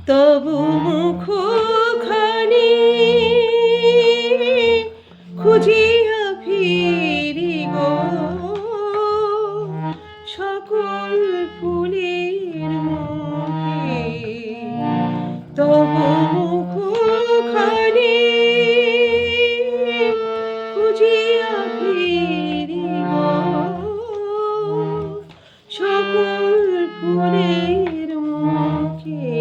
তবু মুখখানি খুঁজিয়া ফিরি গো সকল ফুলের মুখে। তবু মুখখানি খুঁজিয়া ফিরি গো সকল ফুলের মুখে।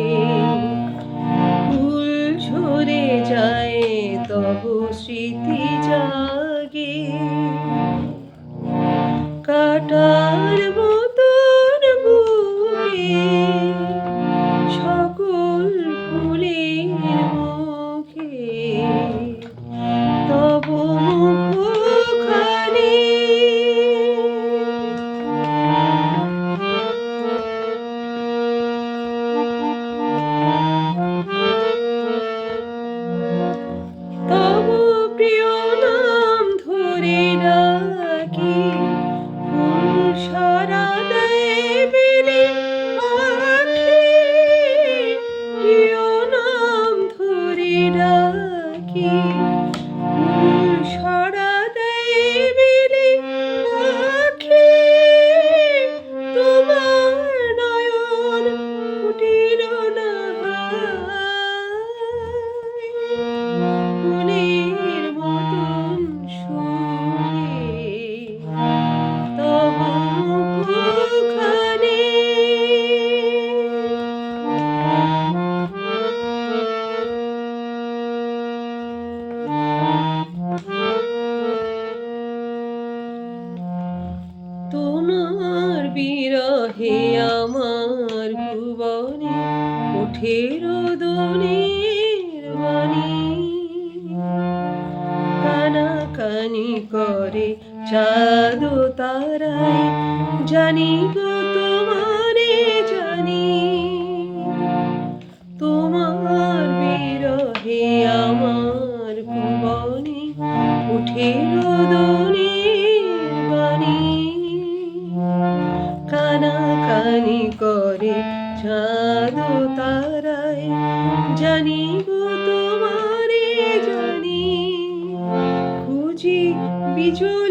ফুল ঝরে যায় তবু স্মৃতি জাগে কাটার মতন বুকে সকল ফুলের মুখে। তবু মুখখানি তবু প্রিয় নাম ধরে ডাকি ফুল সারা দেয় বেলে পাখি। প্রিয় নাম ধরে ডাকি ফুল সারা দেয় বেলে পাখি। তোমার নয়ন ফুটিল না ফুলের মতন সুরে। তবু মুখখানি তোমার বিরহে আমার ভুবনে ওঠে রোদনের বাণী। কানাকানি করে চাঁদ তারায় জানি গো তোমারে জানি। তোমার বিরহে আমার ভুবনে ওঠে রোদনের বাণী। কানাকানি করে চাঁদ তারায় জানি গো তোমারে জানি। খুঁজি বিজয়